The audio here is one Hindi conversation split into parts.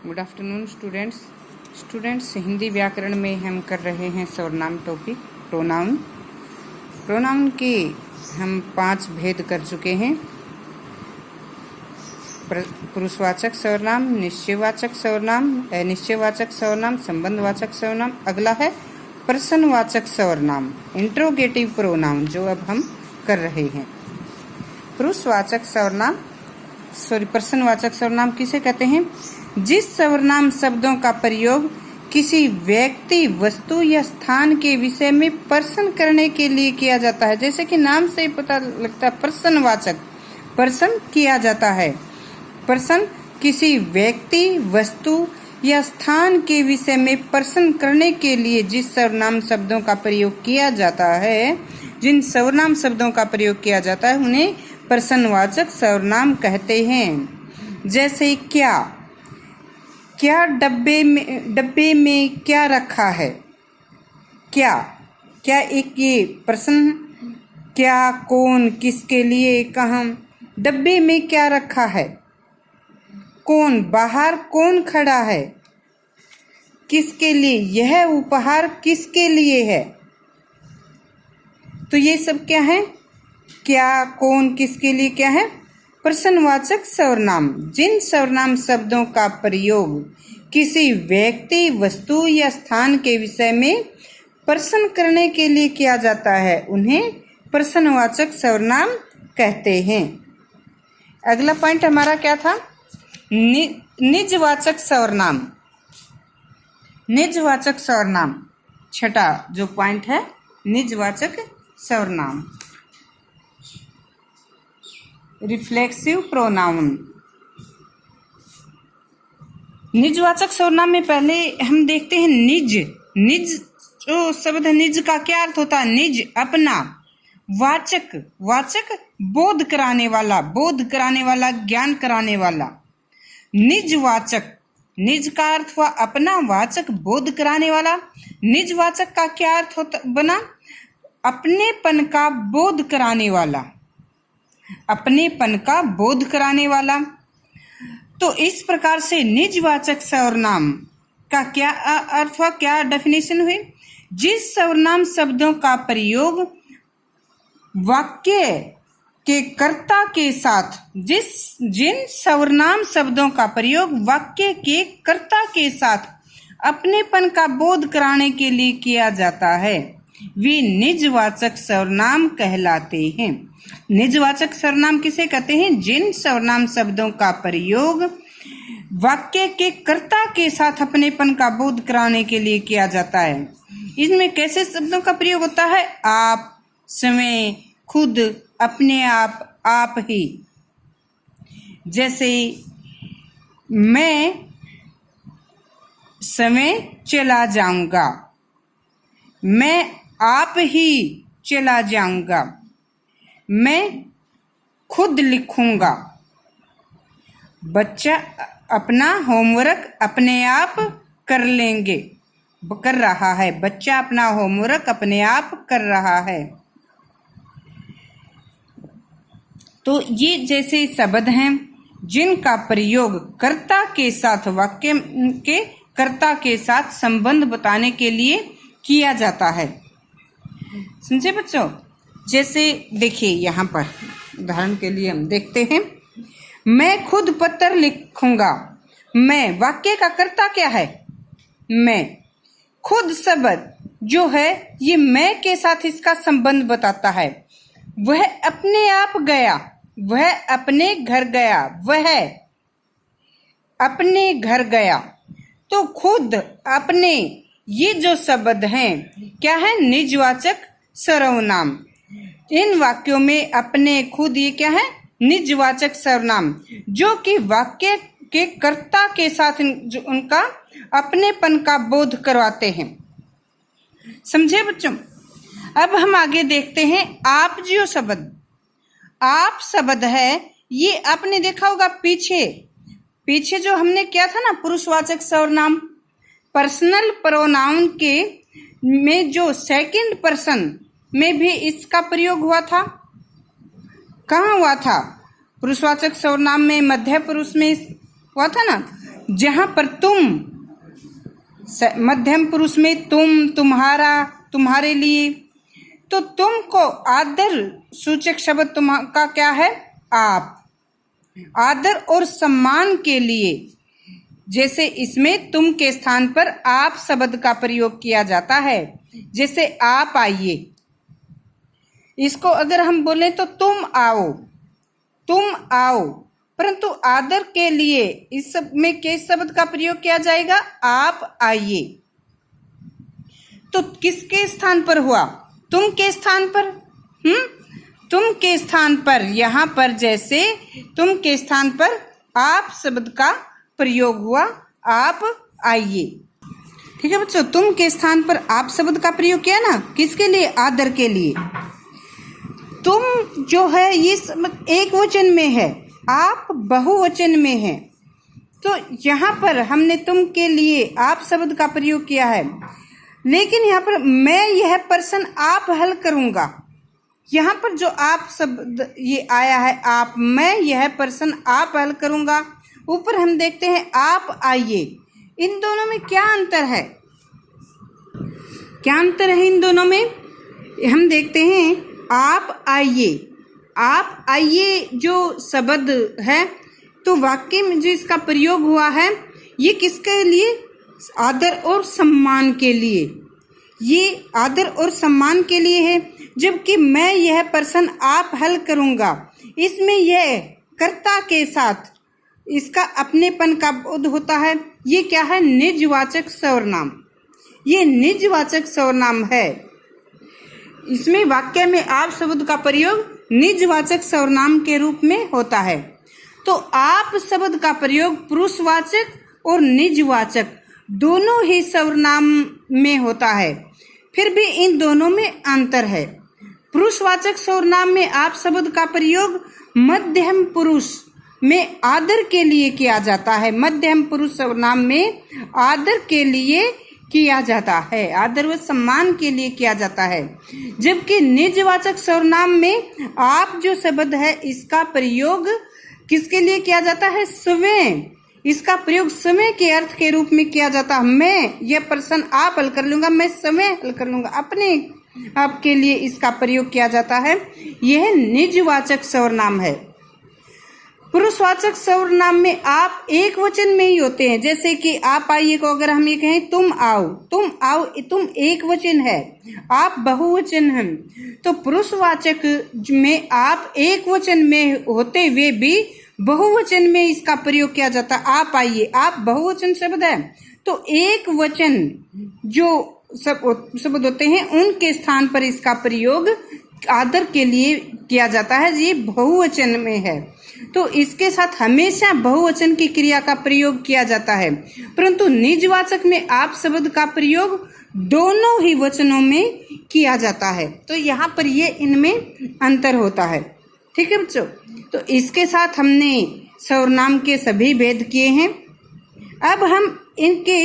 गुड आफ्टरनून स्टूडेंट्स हिंदी व्याकरण में हम कर रहे हैं सर्वनाम टॉपिक प्रोनाउन के हम 5 भेद कर चुके हैं। पुरुषवाचक सर्वनाम, निश्चयवाचक सर्वनाम, अनिश्चयवाचक सर्वनाम, संबंधवाचक सर्वनाम। अगला है प्रश्नवाचक सर्वनाम, इंट्रोगेटिव प्रोनाउन, जो अब हम कर रहे हैं। प्रश्नवाचक सर्वनाम किसे कहते हैं? जिस सर्वनाम शब्दों का प्रयोग किसी व्यक्ति, वस्तु या स्थान के विषय में प्रश्न करने के लिए किया जाता है। जैसे कि नाम से ही पता लगता है, प्रश्नवाचक, प्रश्न किया जाता है। प्रश्न किसी व्यक्ति, वस्तु या स्थान के विषय में प्रश्न करने के लिए जिस सर्वनाम शब्दों का प्रयोग किया जाता है, जिन सर्वनाम शब्दों का प्रयोग किया जाता है, उन्हें प्रश्नवाचक सर्वनाम कहते हैं। जैसे क्या डब्बे में क्या रखा है? क्या एक ये प्रश्न, क्या, कौन, किसके लिए, कहाँ। डब्बे में क्या रखा है? कौन, बाहर कौन खड़ा है? किसके लिए? यह उपहार किसके लिए है? तो ये सब क्या है? क्या, कौन, किसके लिए क्या है? प्रश्नवाचक सर्वनाम। जिन सर्वनाम शब्दों का प्रयोग किसी व्यक्ति, वस्तु या स्थान के विषय में प्रश्न करने के लिए किया जाता है, उन्हें प्रश्नवाचक सर्वनाम कहते हैं। अगला पॉइंट हमारा क्या था? निजवाचक सर्वनाम। निजवाचक सर्वनाम, छठा जो पॉइंट है, निजवाचक सर्वनाम। Reflexive pronoun. निजवाचक सर्वनाम में पहले हम देखते हैं निज जो शब्द है, निज का क्या अर्थ होता है? निज, अपना। वाचक बोध कराने वाला, ज्ञान कराने वाला। निजवाचक, निज का अर्थ हुआ अपना, वाचक बोध कराने वाला। निजवाचक का क्या अर्थ होता बना? अपनेपन का बोध कराने वाला, अपनेपन का बोध कराने वाला। तो इस प्रकार से निजवाचक सर्वनाम का क्या अर्थ हुआ, क्या डेफिनेशन हुई? जिस सर्वनाम शब्दों का प्रयोग वाक्य के कर्ता के साथ, जिन सर्वनाम शब्दों का प्रयोग वाक्य के कर्ता के साथ अपनेपन का बोध कराने के लिए किया जाता है, वे निजवाचक सर्वनाम कहलाते हैं। निजवाचक सर्वनाम किसे कहते हैं? जिन सर्वनाम शब्दों का प्रयोग वाक्य के कर्ता के साथ अपनेपन का बोध कराने के लिए किया जाता है। इसमें कैसे शब्दों का प्रयोग होता है? आप, स्वयं, खुद, अपने आप ही। जैसे मैं स्वयं चला जाऊंगा, मैं आप ही चला जाऊंगा, मैं खुद लिखूंगा। बच्चा अपना होमवर्क अपने आप कर रहा है। बच्चा अपना होमवर्क अपने आप कर रहा है। तो ये जैसे शब्द हैं जिनका प्रयोग कर्ता के साथ, वाक्य के कर्ता के साथ संबंध बताने के लिए किया जाता है। समझे बच्चों? जैसे देखिए यहाँ पर उदाहरण के लिए हम देखते हैं, मैं खुद पत्र लिखूंगा। मैं, वाक्य का कर्ता क्या है? मैं। खुद शब्द जो है, ये मैं के साथ इसका संबंध बताता है। वह अपने आप गया, वह अपने घर गया, वह अपने घर गया। तो खुद, अपने, ये जो शब्द हैं क्या है? निजवाचक सर्वनाम। इन वाक्यों में अपने, खुद, ये क्या है? निजवाचक सर्वनाम, जो कि वाक्य के कर्ता के साथ जो उनका अपनेपन का बोध करवाते हैं। समझे बच्चों? अब हम आगे देखते हैं आप जो शब्द, आप शब्द है, ये आपने देखा होगा पीछे जो हमने किया था ना, पुरुषवाचक सर्वनाम, पर्सनल प्रोनाउन के में जो सेकंड पर्सन में भी इसका प्रयोग हुआ था। कहाँ हुआ था? पुरुषवाचक सर्वनाम में मध्य पुरुष में हुआ था ना। जहाँ पर तुम, मध्यम पुरुष में तुम, तुम्हारा, तुम्हारे लिए, तो तुम को आदर सूचक शब्द तुम का क्या है? आप। आदर और सम्मान के लिए जैसे इसमें तुम के स्थान पर आप शब्द का प्रयोग किया जाता है, जैसे आप आइए। इसको अगर हम बोलें तो तुम आओ, तुम आओ, परंतु आदर के लिए इस सब में किस शब्द का प्रयोग किया जाएगा? आप आइए। तो किसके स्थान पर हुआ? तुम के स्थान पर। तुम के स्थान पर, यहाँ पर जैसे तुम के स्थान पर आप शब्द का प्रयोग हुआ, आप आइए। ठीक है बच्चों, तुम के स्थान पर आप शब्द का प्रयोग किया ना, किसके लिए? आदर के लिए। तुम जो है ये एक वचन में है, आप बहुवचन में है, तो यहाँ पर हमने तुम के लिए आप शब्द का प्रयोग किया है। लेकिन यहाँ पर मैं यह प्रश्न आप हल करूँगा, यहाँ पर जो आप शब्द ये आया है आप, मैं यह प्रश्न आप हल करूँगा। ऊपर हम देखते हैं आप आइए। इन दोनों में क्या अंतर है? क्या अंतर है इन दोनों में? हम देखते हैं आप आइए। आप आइए जो शब्द है, तो वाक्य में जो इसका प्रयोग हुआ है ये किसके लिए? आदर और सम्मान के लिए। ये आदर और सम्मान के लिए है। जबकि मैं यह प्रश्न आप हल करूँगा, इसमें यह कर्ता के साथ इसका अपनेपन का बोध होता है। ये क्या है? निजवाचक सर्वनाम। ये निजवाचक सर्वनाम है। इसमें वाक्य में आप शब्द का प्रयोग निजवाचक सर्वनाम के रूप में होता है। तो आप शब्द का प्रयोग पुरुषवाचक और निजवाचक दोनों ही सर्वनाम में होता है। फिर भी इन दोनों में अंतर है। पुरुषवाचक सर्वनाम में आप शब्द का प्रयोग मध्यम पुरुष में आदर के लिए किया जाता है। मध्यम पुरुष सर्वनाम में आदर के लिए किया जाता है, आदर व सम्मान के लिए किया जाता है। जबकि निजवाचक सर्वनाम में आप जो शब्द है इसका प्रयोग किसके लिए किया जाता है? स्वयं। इसका प्रयोग समय के अर्थ के रूप में किया जाता है। मैं यह प्रश्न आप हल कर लूंगा, मैं समय हल कर लूंगा, अपने आपके लिए इसका प्रयोग किया जाता है। यह निजवाचक सर्वनाम है। पुरुषवाचक सर्वनाम में आप एक वचन में ही होते हैं। जैसे कि आप आइए को अगर हम ये कहें तुम आओ, तुम आओ, तुम एक वचन है, आप बहुवचन हैं। तो पुरुषवाचक में आप एक वचन में होते हुए भी बहुवचन में इसका प्रयोग किया जाता है। आप आइए, आप बहुवचन शब्द है, तो एक वचन जो शब्द होते हैं उनके स्थान पर इसका प्रयोग आदर के लिए किया जाता है। ये बहुवचन में है, तो इसके साथ हमेशा बहुवचन की क्रिया का प्रयोग किया जाता है। परंतु निजवाचक में आप शब्द का प्रयोग दोनों ही वचनों में किया जाता है। तो यहाँ पर ये इनमें अंतर होता है। ठीक है बच्चों, तो इसके साथ हमने सर्वनाम के सभी भेद किए हैं। अब हम इनके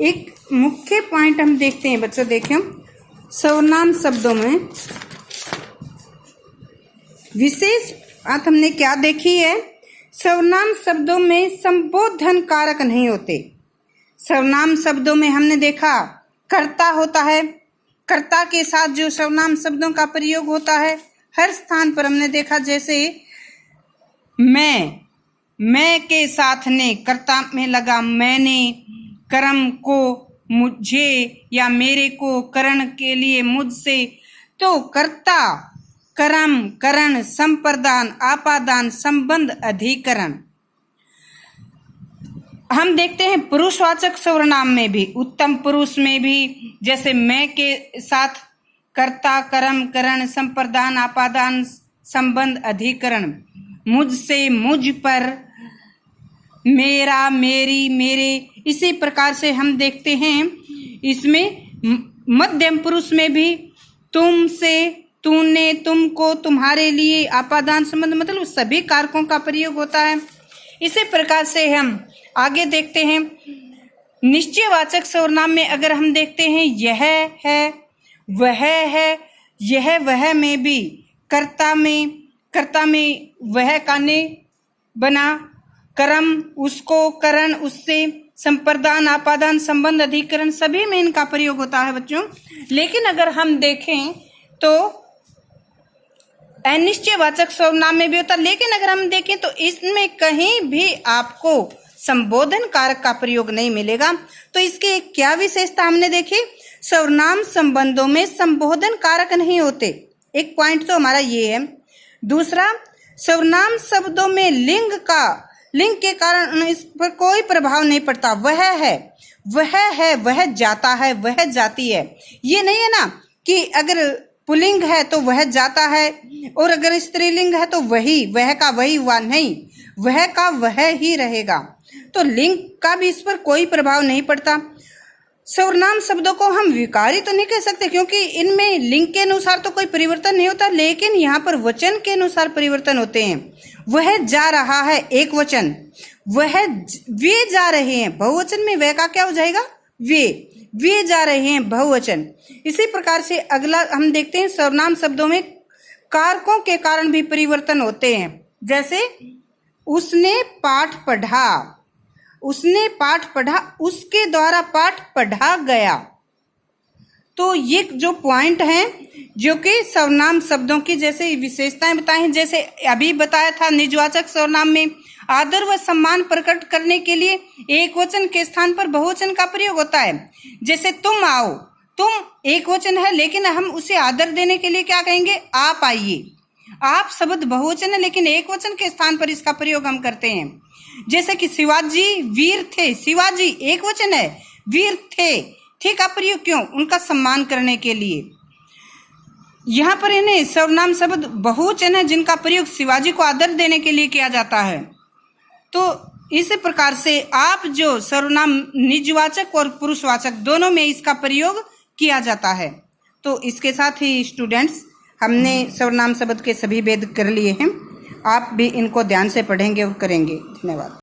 एक मुख्य पॉइंट हम देखते हैं बच्चों। देखें, सर्वनाम शब्दों में विशेष बात हमने क्या देखी है? सर्वनाम शब्दों में संबोधन कारक नहीं होते। सर्वनाम शब्दों में हमने देखा कर्ता होता है, कर्ता के साथ जो सर्वनाम शब्दों का प्रयोग होता है हर स्थान पर हमने देखा। जैसे मैं के साथ ने कर्ता में लगा मैंने, कर्म को मुझे या मेरे को, करण के लिए मुझसे। तो कर्ता, कर्म, करण, संप्रदान, आपादान, संबंध, अधिकरण। हम देखते हैं पुरुषवाचक सर्वनाम में भी, उत्तम पुरुष में भी, जैसे मैं के साथ कर्ता, कर्म, करण, संप्रदान, आपादान, संबंध, अधिकरण। मुझसे, मुझ पर, मेरा, मेरी, मेरे। इसी प्रकार से हम देखते हैं इसमें मध्यम पुरुष में भी तुमसे, तूने, तुमको, तुम्हारे लिए, आपादान, संबंध, मतलब सभी कारकों का प्रयोग होता है। इसी प्रकार से हम आगे देखते हैं निश्चयवाचक सर्वनाम में अगर हम देखते हैं यह है, वह है, यह वह में भी कर्ता में वह का ने बना, कर्म, उसको, करण, उससे, संप्रदान, आपादान, संबंध, अधिकरण, सभी में इनका प्रयोग होता है बच्चों। लेकिन अगर हम देखें तो अनिश्चयवाचक सर्वनाम में भी होता है, लेकिन अगर हम देखें तो इसमें कहीं भी आपको संबोधन कारक का प्रयोग नहीं मिलेगा। तो इसकी क्या विशेषता हमने देखी, सर्वनाम संबंधों में संबोधन कारक नहीं होते, एक पॉइंट तो हमारा ये है। दूसरा, सर्वनाम शब्दों में लिंग के कारण इस पर कोई प्रभाव नहीं पड़ता। वह है, वह जाता है, वह जाती है। ये नहीं है ना कि अगर पुल्लिंग है तो वह जाता है और अगर स्त्रीलिंग है तो वह का वही हुआ, नहीं, वह का वह ही रहेगा। तो लिंग का भी इस पर कोई प्रभाव नहीं पड़ता। सर्वनाम शब्दों को हम विकारी तो नहीं कह सकते क्योंकि इनमें लिंग के अनुसार तो कोई परिवर्तन नहीं होता, लेकिन यहाँ पर वचन के अनुसार परिवर्तन होते हैं। वह जा रहा है, एक वचन, वे जा रहे हैं, बहुवचन में वह का क्या हो जाएगा, वे जा रहे हैं, बहुवचन। इसी प्रकार से अगला हम देखते हैं, सर्वनाम शब्दों में कारकों के कारण भी परिवर्तन होते हैं। जैसे उसने पाठ पढ़ा, उसके द्वारा पाठ पढ़ा गया। तो ये जो पॉइंट हैं जो कि सर्वनाम शब्दों की जैसे विशेषताएं बताई हैं, जैसे अभी बताया था निजवाचक सर्वनाम में आदर व सम्मान प्रकट करने के लिए एक वचन के स्थान पर बहुवचन का प्रयोग होता है। जैसे तुम आओ, तुम एक वचन है लेकिन हम उसे आदर देने के लिए क्या कहेंगे, आप आइए। आप शब्द बहुवचन है लेकिन एक वचन के स्थान पर इसका प्रयोग हम करते हैं। जैसे कि शिवाजी वीर थे, शिवाजी एक वचन है, वीर थे, थे का प्रयोग क्यों, उनका सम्मान करने के लिए। यहाँ पर इन्हें सर्वनाम शब्द बहुवचन है जिनका प्रयोग शिवाजी को आदर देने के लिए किया जाता है। तो इस प्रकार से आप जो सर्वनाम निजवाचक और पुरुषवाचक दोनों में इसका प्रयोग किया जाता है। तो इसके साथ ही स्टूडेंट्स हमने सर्वनाम शब्द के सभी भेद कर लिए हैं। आप भी इनको ध्यान से पढ़ेंगे और करेंगे। धन्यवाद।